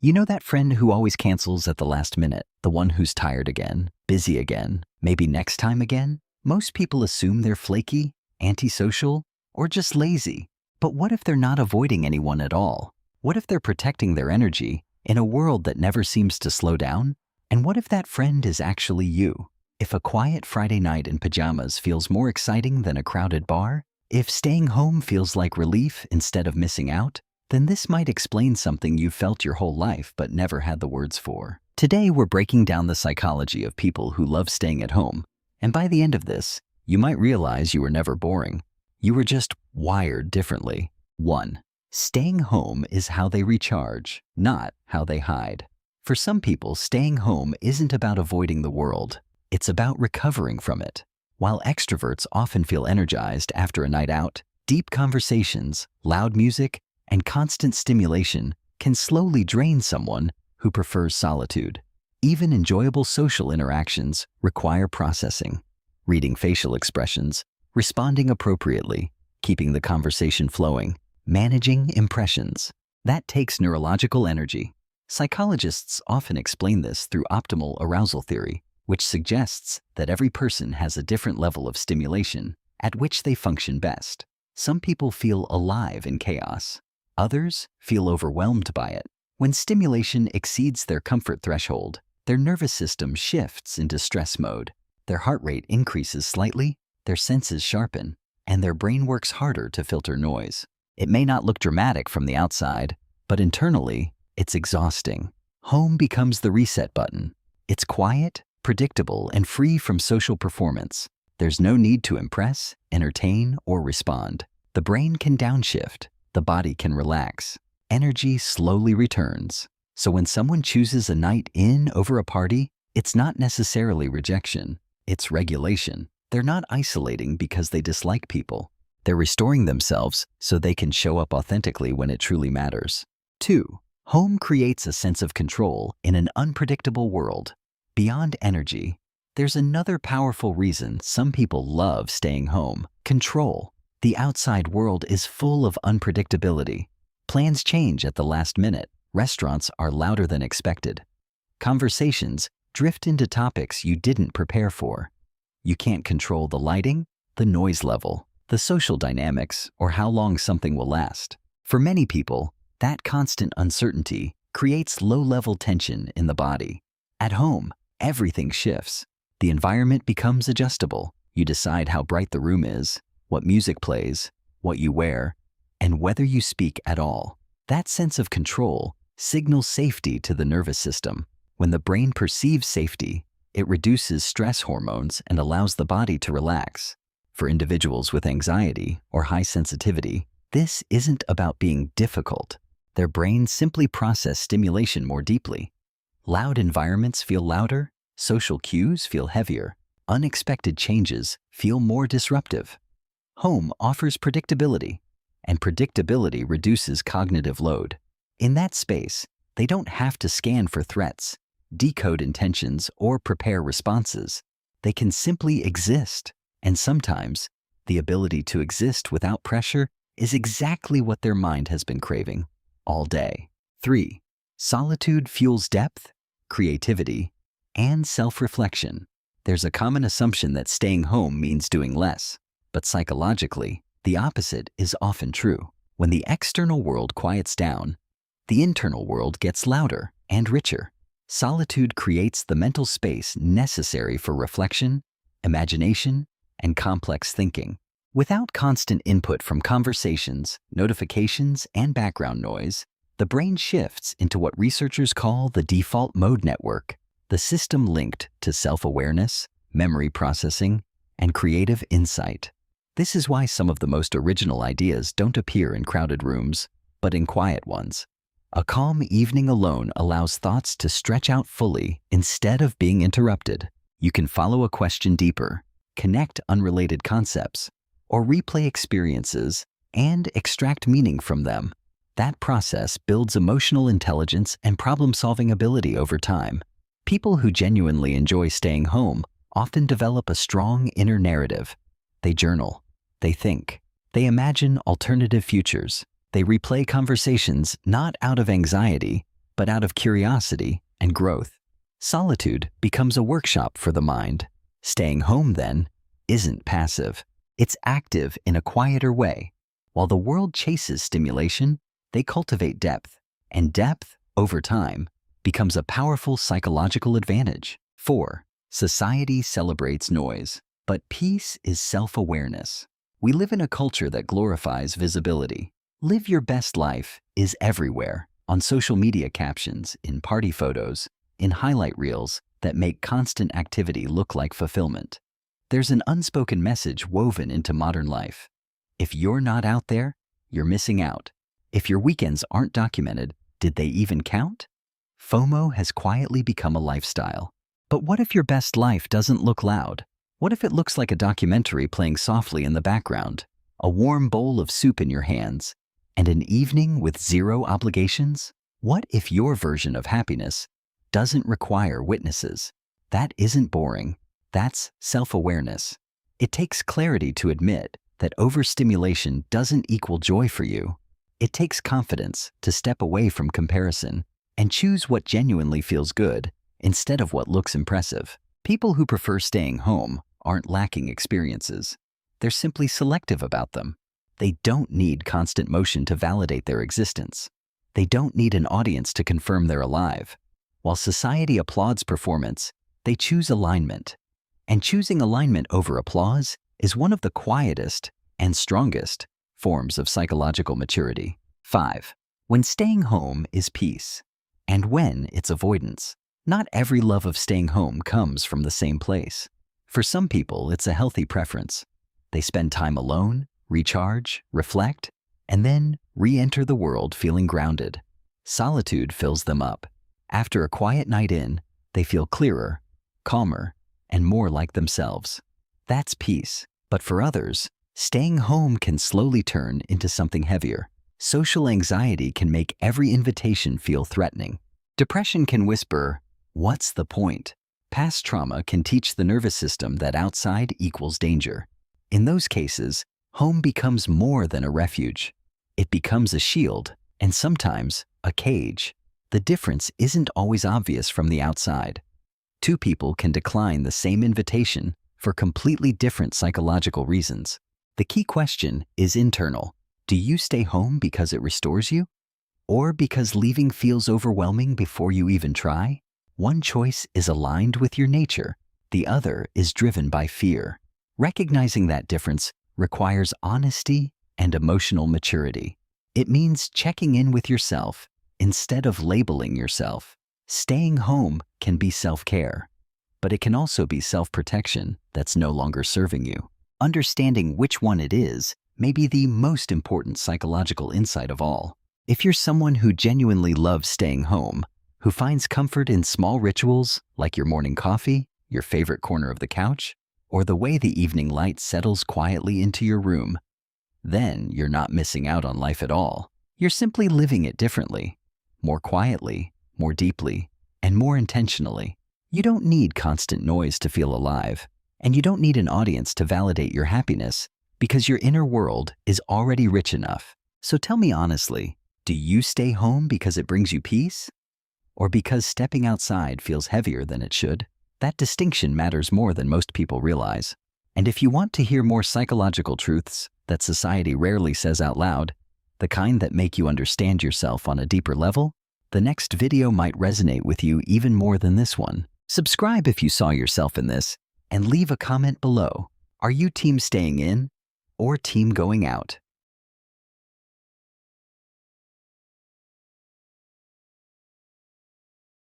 You know that friend who always cancels at the last minute, the one who's tired again, busy again, maybe next time again? Most people assume they're flaky, antisocial, or just lazy. But what if they're not avoiding anyone at all? What if they're protecting their energy in a world that never seems to slow down? And what if that friend is actually you? If a quiet Friday night in pajamas feels more exciting than a crowded bar, if staying home feels like relief instead of missing out, then this might explain something you've felt your whole life but never had the words for. Today, we're breaking down the psychology of people who love staying at home. And by the end of this, you might realize you were never boring. You were just wired differently. 1. Staying home is how they recharge, not how they hide. For some people, staying home isn't about avoiding the world. It's about recovering from it. While extroverts often feel energized after a night out, deep conversations, loud music, and constant stimulation can slowly drain someone who prefers solitude. Even enjoyable social interactions require processing, reading facial expressions, responding appropriately, keeping the conversation flowing, managing impressions. That takes neurological energy. Psychologists often explain this through optimal arousal theory, which suggests that every person has a different level of stimulation at which they function best. Some people feel alive in chaos. Others feel overwhelmed by it. When stimulation exceeds their comfort threshold, their nervous system shifts into stress mode. Their heart rate increases slightly, their senses sharpen, and their brain works harder to filter noise. It may not look dramatic from the outside, but internally, it's exhausting. Home becomes the reset button. It's quiet, predictable, and free from social performance. There's no need to impress, entertain, or respond. The brain can downshift. The body can relax. Energy slowly returns. So when someone chooses a night in over a party, it's not necessarily rejection, it's regulation. They're not isolating because they dislike people. They're restoring themselves so they can show up authentically when it truly matters. 2. Home creates a sense of control in an unpredictable world. Beyond energy, there's another powerful reason some people love staying home: control. The outside world is full of unpredictability. Plans change at the last minute. Restaurants are louder than expected. Conversations drift into topics you didn't prepare for. You can't control the lighting, the noise level, the social dynamics, or how long something will last. For many people, that constant uncertainty creates low-level tension in the body. At home, everything shifts. The environment becomes adjustable. You decide how bright the room is, what music plays, what you wear, and whether you speak at all. That sense of control signals safety to the nervous system. When the brain perceives safety, it reduces stress hormones and allows the body to relax. For individuals with anxiety or high sensitivity, this isn't about being difficult. Their brains simply process stimulation more deeply. Loud environments feel louder, social cues feel heavier, unexpected changes feel more disruptive. Home offers predictability, and predictability reduces cognitive load. In that space, they don't have to scan for threats, decode intentions, or prepare responses. They can simply exist, and sometimes the ability to exist without pressure is exactly what their mind has been craving all day. 3. Solitude fuels depth, creativity, and self-reflection. There's a common assumption that staying home means doing less. But psychologically, the opposite is often true. When the external world quiets down, the internal world gets louder and richer. Solitude creates the mental space necessary for reflection, imagination, and complex thinking. Without constant input from conversations, notifications, and background noise, the brain shifts into what researchers call the default mode network, the system linked to self-awareness, memory processing, and creative insight. This is why some of the most original ideas don't appear in crowded rooms, but in quiet ones. A calm evening alone allows thoughts to stretch out fully instead of being interrupted. You can follow a question deeper, connect unrelated concepts, or replay experiences and extract meaning from them. That process builds emotional intelligence and problem-solving ability over time. People who genuinely enjoy staying home often develop a strong inner narrative. They journal, they think, they imagine alternative futures, they replay conversations not out of anxiety, but out of curiosity and growth. Solitude becomes a workshop for the mind. Staying home, then, isn't passive. It's active in a quieter way. While the world chases stimulation, they cultivate depth. And depth, over time, becomes a powerful psychological advantage. 4. Society celebrates noise, but peace is self-awareness. We live in a culture that glorifies visibility. Live your best life is everywhere, on social media captions, in party photos, in highlight reels that make constant activity look like fulfillment. There's an unspoken message woven into modern life. If you're not out there, you're missing out. If your weekends aren't documented, did they even count? FOMO has quietly become a lifestyle. But what if your best life doesn't look loud? What if it looks like a documentary playing softly in the background, a warm bowl of soup in your hands, and an evening with zero obligations? What if your version of happiness doesn't require witnesses? That isn't boring. That's self-awareness. It takes clarity to admit that overstimulation doesn't equal joy for you. It takes confidence to step away from comparison and choose what genuinely feels good instead of what looks impressive. People who prefer staying home aren't lacking experiences. They're simply selective about them. They don't need constant motion to validate their existence. They don't need an audience to confirm they're alive. While society applauds performance, they choose alignment. And choosing alignment over applause is one of the quietest and strongest forms of psychological maturity. 5. When staying home is peace, and when it's avoidance. Not every love of staying home comes from the same place. For some people, it's a healthy preference. They spend time alone, recharge, reflect, and then re-enter the world feeling grounded. Solitude fills them up. After a quiet night in, they feel clearer, calmer, and more like themselves. That's peace. But for others, staying home can slowly turn into something heavier. Social anxiety can make every invitation feel threatening. Depression can whisper, "What's the point?" Past trauma can teach the nervous system that outside equals danger. In those cases, home becomes more than a refuge. It becomes a shield, and sometimes a cage. The difference isn't always obvious from the outside. Two people can decline the same invitation for completely different psychological reasons. The key question is internal. Do you stay home because it restores you? Or because leaving feels overwhelming before you even try? One choice is aligned with your nature. The other is driven by fear. Recognizing that difference requires honesty and emotional maturity. It means checking in with yourself instead of labeling yourself. Staying home can be self-care, but it can also be self-protection that's no longer serving you. Understanding which one it is may be the most important psychological insight of all. If you're someone who genuinely loves staying home, who finds comfort in small rituals like your morning coffee, your favorite corner of the couch, or the way the evening light settles quietly into your room, then you're not missing out on life at all. You're simply living it differently, more quietly, more deeply, and more intentionally. You don't need constant noise to feel alive, and you don't need an audience to validate your happiness because your inner world is already rich enough. So tell me honestly, do you stay home because it brings you peace? Or because stepping outside feels heavier than it should? That distinction matters more than most people realize. And if you want to hear more psychological truths that society rarely says out loud, the kind that make you understand yourself on a deeper level, the next video might resonate with you even more than this one. Subscribe if you saw yourself in this, and leave a comment below. Are you team staying in or team going out?